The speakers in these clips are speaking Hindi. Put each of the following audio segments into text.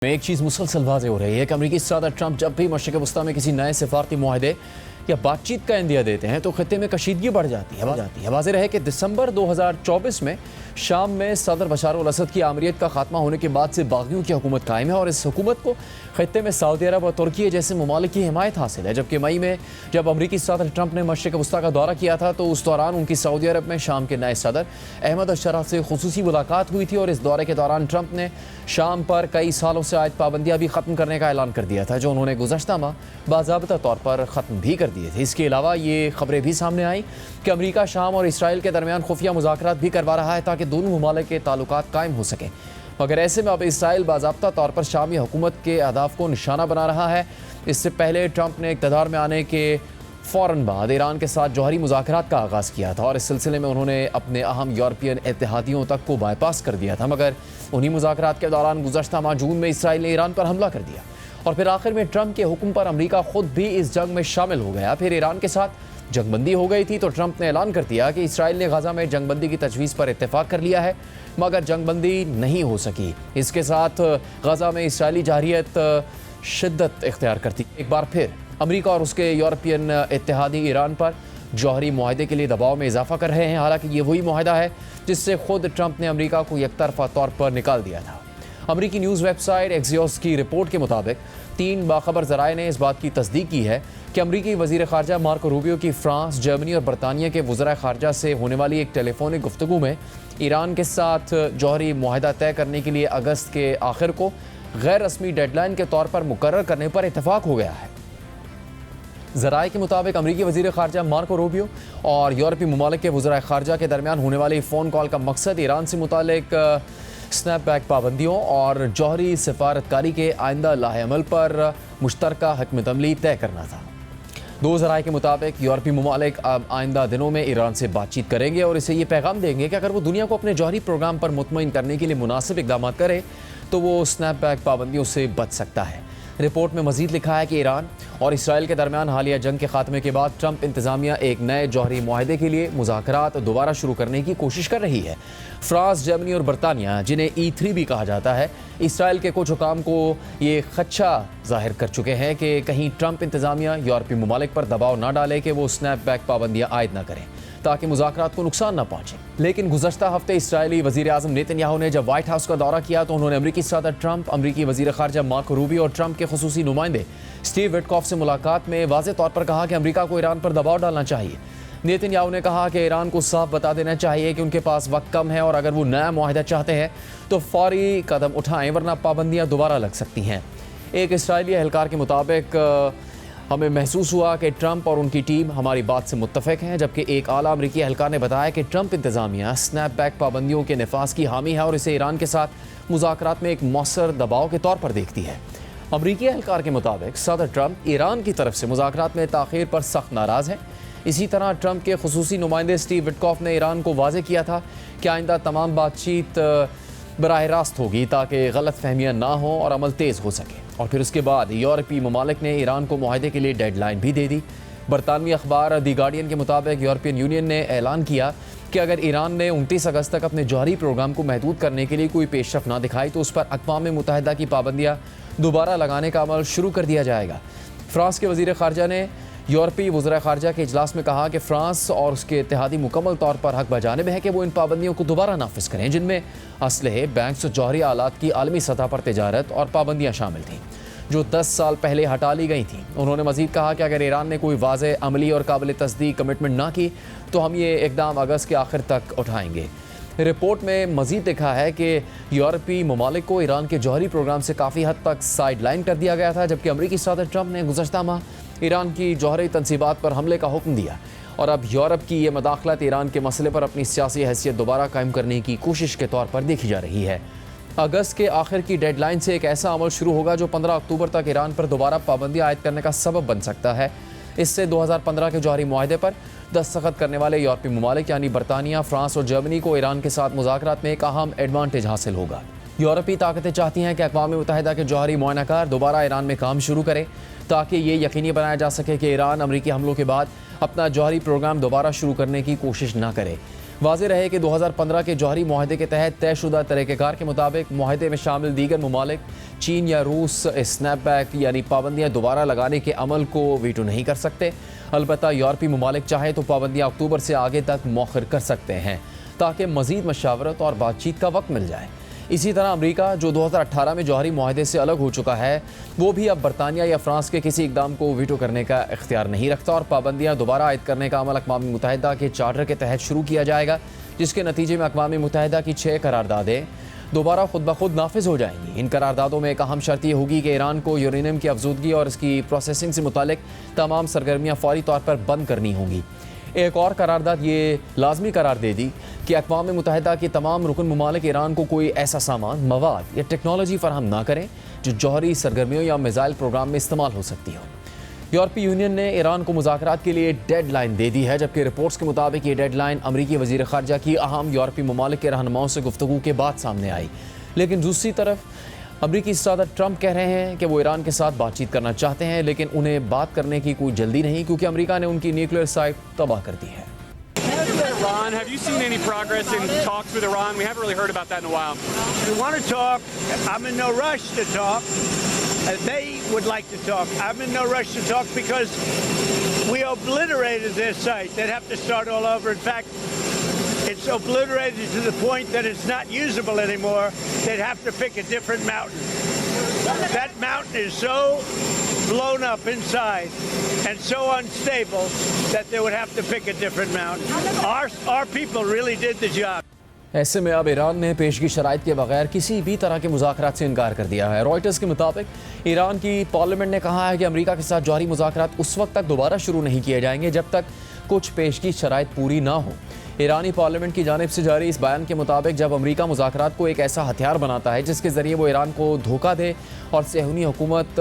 में एक चीज़ मुसलसल वाज़ेह हो रही है कि अमेरिकी सदर ट्रंप जब भी मशरिक़ वस्ता में किसी नए सिफारती मुआहदे या बातचीत का इंदिया देते हैं तो खत्ते में कशीदगी बढ़ जाती है। वाज़ेह रहे कि दिसंबर 2024 में शाम में सदर बशार अल असद की आमरीत का खात्मा होने के बाद से बागियों की हुकूमत कायम है और इस हुकूमत को खत्ते में सऊदी अरब और तुर्की जैसे ममालिक की हिमायत हासिल है। जबकि मई में जब अमरीकी सदर ट्रंप ने मशरिक़ वस्ता का दौरा किया था तो उस दौरान उनकी सऊदी अरब में शाम के नए सदर अहमद अशरफ से खुसूसी मुलाकात हुई थी और इस दौरे के दौरान ट्रंप ने शाम पर कई सालों से आयद पाबंदियाँ भी ख़त्म करने का ऐलान कर दिया था, जो उन्होंने गुज़श्ता माह बाज़ाब्ता तौर पर ख़त्म भी कर दिए थे। इसके अलावा ये खबरें भी सामने आई कि अमेरिका शाम और इसराइल के दरमियान खुफिया मुज़ाकरात भी करवा रहा है ताकि दोनों ममालिक के ताल्लुकात कायम हो सकें। मगर ऐसे में अब इसराइल बाज़ाब्ता तौर पर शामी हुकूमत के अहदाफ को निशाना बना रहा है। इससे पहले ट्रंप ने इक़्तिदार में आने के फ़ौरन बाद ईरान के साथ जौहरी मुज़ाकरात का आगाज़ किया था और इस सिलसिले में उन्होंने अपने अहम यूरोपियन इत्तेहादियों तक को बाईपास कर दिया था। मगर उन्हीं मुज़ाकरात के दौरान गुज़श्ता माह जून में इसराइल ने ईरान पर हमला कर दिया और फिर आखिर में ट्रंप के हुक्म पर अमेरिका खुद भी इस जंग में शामिल हो गया। फिर ईरान के साथ जंगबंदी हो गई थी तो ट्रंप ने ऐलान कर दिया कि इसराइल ने गाज़ा में जंगबंदी की तजवीज़ पर इत्तेफाक कर लिया है, मगर जंगबंदी नहीं हो सकी। इसके साथ गाज़ा में इसराइली जारियत शिद्दत इख्तियार करती। एक बार फिर अमेरिका और उसके यूरोपियन इत्तेहादी ईरान पर जौहरी मुआहदे के लिए दबाव में इजाफा कर रहे हैं। हालांकि ये वही मुआहदा है जिससे खुद ट्रंप ने अमेरिका को एकतरफा तौर पर निकाल दिया था। अमेरिकी न्यूज़ वेबसाइट एक्सियोस की रिपोर्ट के मुताबिक 3 बाखबर ज़राए ने इस बात की तस्दीक की है कि अमेरिकी वज़ीर ख़ारजा मार्को रूबियो की फ्रांस, जर्मनी और बरतानिया के वज़राए ख़ारजा से होने वाली एक टेलीफोनिक गुफ्तगू में ईरान के साथ जौहरी मुआहदा तय करने के लिए अगस्त के आखिर को गैर रस्मी डेडलाइन के तौर पर मुकर्रर करने पर इत्तफाक हो गया है। ज़राए के मुताबिक अमेरिकी वज़ीर ख़ारजा मार्को रूबियो और यूरोपीय ममालिक के वज़राए ख़ारजा के दरमियान होने वाली फ़ोन कॉल का मकसद ईरान से मुतालिक स्नैपबैक पाबंदियों और जौहरी सिफारतकारी के आइंदा लाहेअमल पर मुश्तरका हकमत अमली तय करना था। 2 ज़राए के मुताबिक यूरोपीय ममालिक अब आइंदा दिनों में ईरान से बातचीत करेंगे और इसे ये पैगाम देंगे कि अगर वो दुनिया को अपने जौहरी प्रोग्राम पर मुतमईन करने के लिए मुनासिब इक़दाम करे तो वो स्नैपबैक पाबंदियों से बच सकता है। रिपोर्ट में मज़ीद लिखा है कि ईरान और इसराइल के दरमियान हालिया जंग के खात्मे के बाद ट्रंप इंतज़ामिया एक नए जौहरी मुआहदे के लिए मुज़ाकरात दोबारा शुरू करने की कोशिश कर रही है। फ्रांस, जर्मनी और बरतानिया, जिन्हें E3 भी कहा जाता है, इसराइल के कुछ हुकाम को ये खदशा जाहिर कर चुके हैं कि कहीं ट्रंप इंतज़ामिया यूरोपीय ममालिक पर दबाव ना डाले कि वो स्नैपबैक पाबंदियाँ आयद न करें ताकि मुज़ाकरात को नुकसान न पहुँचे। लेकिन गुज़श्ता हफ्ते इसराइली वज़ीर आज़म नेतन्याहू ने जब व्हाइट हाउस का दौरा किया तो उन्होंने अमेरिकी सदर ट्रंप, अमेरिकी वज़ीर ख़ारजा मार्को रूबियो और ट्रंप के खुसूसी नुमाइंदे स्टीव विटकॉफ से मुलाकात में वाज़ेह तौर पर कहा कि अमेरिका को ईरान पर दबाव डालना चाहिए। नेतन्याहू ने कहा कि ईरान को साफ बता देना चाहिए कि उनके पास वक्त कम है और अगर वो नया मुआहदा चाहते हैं तो फौरी कदम उठाएं, वरना पाबंदियाँ दोबारा लग सकती हैं। एक इसराइली एहलकार के मुताबिक हमें महसूस हुआ कि ट्रंप और उनकी टीम हमारी बात से मुत्तफ़िक हैं, जबकि एक आला अमरीकी एहलकार ने बताया कि ट्रंप इंतज़ामिया स्नैपबैक पाबंदियों के नफाज की हामी है और इसे ईरान के साथ मुज़ाकरात में एक मौसर दबाव के तौर पर देखती है। अमरीकी एहलकार के मुताबिक सदर ट्रंप ईरान की तरफ से मुज़ाकरात में ताख़ीर पर सख्त नाराज़ हैं। इसी तरह ट्रंप के खुसूसी नुमाइंदे स्टीव विटकॉफ ने ईरान को वाज़ेह किया था कि आइंदा तमाम बातचीत बराह रास्त होगी ताकि गलत फहमियाँ ना हो और अमल तेज़ हो सके। और फिर उसके बाद यूरोपीय ममालिक ने ईरान को मुआहदे के लिए डेडलाइन भी दे दी। बरतानवी अखबार दी गार्डियन के मुताबिक यूरोपियन यूनियन ने ऐलान किया कि अगर ईरान ने 29 अगस्त तक अपने जौहरी प्रोग्राम को महदूद करने के लिए कोई पेशरफ ना दिखाई तो उस पर अक़वाम मुत्तहिदा की पाबंदियाँ दोबारा लगाने का अमल शुरू कर दिया जाएगा। फ्रांस के वज़ीर ख़ारजा ने यूरोपीय वज़राए ख़ारजा के इजलास में कहा कि फ़्रांस और उसके इत्तेहादी मुकम्मल तौर पर हक़ बजानिब है कि वो इन पाबंदियों को दोबारा नाफिज करें, जिनमें असलहे, बैंक्स और जौहरी आलात की आलमी सतह पर तिजारत और पाबंदियाँ शामिल थीं जो 10 साल पहले हटा ली गई थीं। उन्होंने मज़ीद कहा कि अगर ईरान ने कोई वाज़ेह, अमली और काबिल तस्दीक कमिटमेंट ना की तो हम ये इक़दाम अगस्त के आखिर तक उठाएंगे। रिपोर्ट में मज़ीद लिखा है कि यूरोपीय ममालिक को ईरान के जौहरी प्रोग्राम से काफ़ी हद तक साइड लाइन कर दिया गया था, जबकि अमरीकी सदर ट्रंप ने गुज़श्ता माह ईरान की जौहरी तनसीबात पर हमले का हुक्म दिया और अब यूरोप की ये मदाखलत ईरान के मसले पर अपनी सियासी हैसियत दोबारा कायम करने की कोशिश के तौर पर देखी जा रही है। अगस्त के आखिर की डेडलाइन से एक ऐसा अमल शुरू होगा जो 15 अक्टूबर तक ईरान पर दोबारा पाबंदी आयद करने का सबब बन सकता है। इससे 2015 के जौहरी मुआहदे पर दस्तखत करने वाले यूरोपीय ममालिक यानी बरतानिया, फ्रांस और जर्मनी को ईरान के साथ मुज़ाकरात में एक अहम एडवांटेज हासिल होगा। यूरोपीय ताकतें चाहती हैं कि अक़वाम मुत्तहिदा के जौहरी मुआयनाकार दोबारा ईरान में काम शुरू करें ताकि ये यकीनी बनाया जा सके कि ईरान अमरीकी हमलों के बाद अपना जौहरी प्रोग्राम दोबारा शुरू करने की कोशिश ना करे। वाज़ेह रहे कि 2015 के जौहरी मुआहदे के तहत तयशुदा तरीक़ेकार के मुताबिक मुआहदे में शामिल दीगर ममालिक चीन या रूस स्नैपबैक यानी पाबंदियाँ दोबारा लगाने के अमल को वीटो नहीं कर सकते। अलबत्ता यूरोपीय ममालिक चाहे तो पाबंदियाँ अक्टूबर से आगे तक मौखर कर सकते हैं ताकि मज़ीद मशावरत और बातचीत का वक्त मिल जाए। इसी तरह अमेरिका जो 2018 में जौहरी मुआहदे से अलग हो चुका है, वो भी अब बरतानिया या फ्रांस के किसी इकदाम को वीटो करने का इख्तियार नहीं रखता और पाबंदियाँ दोबारा आयद करने का अमल अक़वाम मुत्तहिदा के चार्टर के तहत शुरू किया जाएगा, जिसके नतीजे में अक़वाम मुत्तहिदा की 6 करारदादें दोबारा खुद ब खुद नाफिज हो जाएंगी। इन करारदादों में एक अहम शर्त यह होगी कि ईरान को यूरेनियम की अफजूदगी और इसकी प्रोसेसिंग से मुतालिक तमाम सरगर्मियाँ फौरी तौर पर बंद करनी होंगी। एक और करारदाद ये लाजमी करार दे दी कि अक़वाम मुत्तहिदा के तमाम रुकन ममालिक ईरान को कोई ऐसा सामान, मवाद या टेक्नोलॉजी फराहम ना करें जो जौहरी सरगर्मियों या मिसाइल प्रोग्राम में इस्तेमाल हो सकती हो। यूरोपीय यूनियन ने ईरान को मुज़ाकरात के लिए डेड लाइन दे दी है, जबकि रिपोर्ट्स के मुताबिक ये डेड लाइन अमरीकी वज़ीर ख़ारजा की अहम यूरोपीय ममालिक के रहनुमाओं से गुफ्तगू के बाद सामने आई। लेकिन दूसरी तरफ अमरीकी सदर ट्रंप कह रहे हैं कि वो ईरान के साथ बातचीत करना चाहते हैं, लेकिन उन्हें बात करने की कोई जल्दी नहीं, क्योंकि अमरीका ने उनकी न्यूक्लियर साइट तबाह कर दी है। Iran, have you seen any progress in talks with Iran? We haven't really heard about that in a while. We want to talk. I'm in no rush to talk. They would like to talk. I'm in no rush to talk because we obliterated their site. They'd have to start all over. In fact, it's obliterated to the point that it's not usable anymore. They'd have to pick a different mountain. That mountain is so blown up inside and so unstable that they would have to pick a different mountain. Our people really did the job. ऐसे में अब ईरान ने पेशगी शराइत के बगैर किसी भी तरह के मुज़ाकरात से इनकार कर दिया है। रॉयटर्स के मुताबिक ईरान की पार्लियामेंट ने कहा है कि अमेरिका के साथ जौहरी मुज़ाकरात उस वक्त तक दोबारा शुरू नहीं किए जाएंगे जब तक कुछ पेशगी शराइत पूरी ना हो। ईरानी पार्लियामेंट की जानिब से जारी इस बयान के मुताबिक जब अमेरिका मुज़ाकरात को एक ऐसा हथियार बनाता है जिसके ज़रिए वो ईरान को धोखा दे और सेहूनी हुकूमत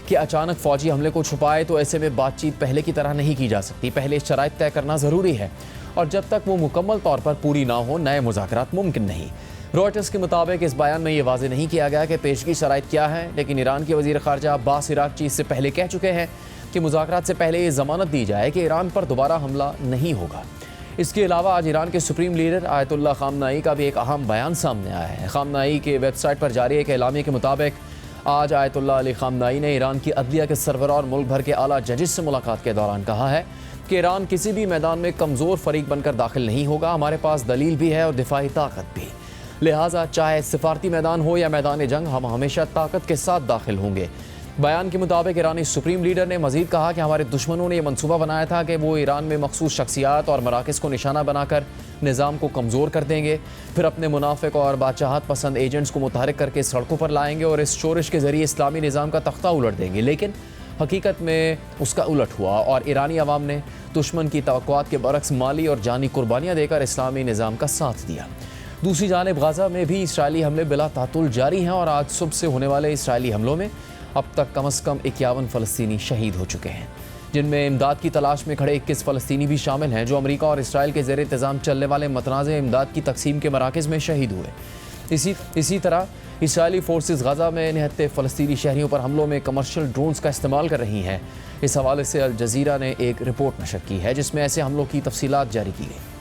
के अचानक फ़ौजी हमले को छुपाए, तो ऐसे में बातचीत पहले की तरह नहीं की जा सकती। पहले शराइत तय करना ज़रूरी है और जब तक वो मुकम्मल तौर पर पूरी ना हो नए मुज़ाकरात मुमकिन नहीं। रॉयटर्स के मुताबिक इस बयान में ये वाज़ेह नहीं किया गया कि पेशगी शराइत क्या है, लेकिन ईरान के वज़ीर ख़ारजा अब्बास इराक़ची इससे पहले कह चुके हैं कि मुज़ाकरात से पहले ये ज़मानत दी जाए कि ईरान पर दोबारा हमला नहीं होगा। इसके अलावा आज ईरान के सुप्रीम लीडर आयतुल्ला ख़ामनाई का भी एक अहम बयान सामने आया है। ख़ामनाई के वेबसाइट पर जारी एक एलामिया के मुताबिक आज आयतुल्ला अली ख़ामनाई ने ईरान की अदलिया के सरबराह और मुल्क भर के आला जजेस से मुलाकात के दौरान कहा है कि ईरान किसी भी मैदान में कमज़ोर फरीक बनकर दाखिल नहीं होगा। हमारे पास दलील भी है और दिफाई ताकत भी, लिहाजा चाहे सिफारती मैदान हो या मैदान जंग हम हमेशा ताकत के साथ दाखिल होंगे। बयान के मुताबिक ईरानी सुप्रीम लीडर ने मज़ीद कहा कि हमारे दुश्मनों ने यह मनसूबा बनाया था कि वो ईरान में मखसूस शख्सियात और मराकज़ को निशाना बनाकर निज़ाम को कमज़ोर कर देंगे, फिर अपने मुनाफिक और बादशाहत पसंद एजेंट्स को मुतहरिक करके सड़कों पर लाएंगे और इस शोरिश के ज़रिए इस्लामी निज़ाम का तख्ता उलट देंगे। लेकिन हकीकत में उसका उलट हुआ और ईरानी अवाम ने दुश्मन की तवक्कुआत के बरक्स माली और जानी कुर्बानियाँ देकर इस्लामी निज़ाम का साथ दिया। दूसरी जानिब गाज़ा में भी इसराइली हमले बिला तातुल जारी हैं और आज सुबह से होने वाले इसराइली हमलों में अब तक कम से कम 51 फ़लस्तीनी शहीद हो चुके हैं, जिनमें इमदाद की तलाश में खड़े 21 फ़लस्तीनी भी शामिल हैं जो अमेरिका और इसराइल के ज़ेर इंतज़ाम चलने वाले मतनाज़े इमदाद की तकसीम के मराकज़ में शहीद हुए। इसी तरह इसराइली फोर्सेस गाज़ा में निहत्ते फ़लस्तीनी शहरियों पर हमलों में कमर्शियल ड्रोन्स का इस्तेमाल कर रही हैं। इस हवाले से अल जज़ीरा ने एक रिपोर्ट नशर की है जिसमें ऐसे हमलों की तफसीलात जारी की गई।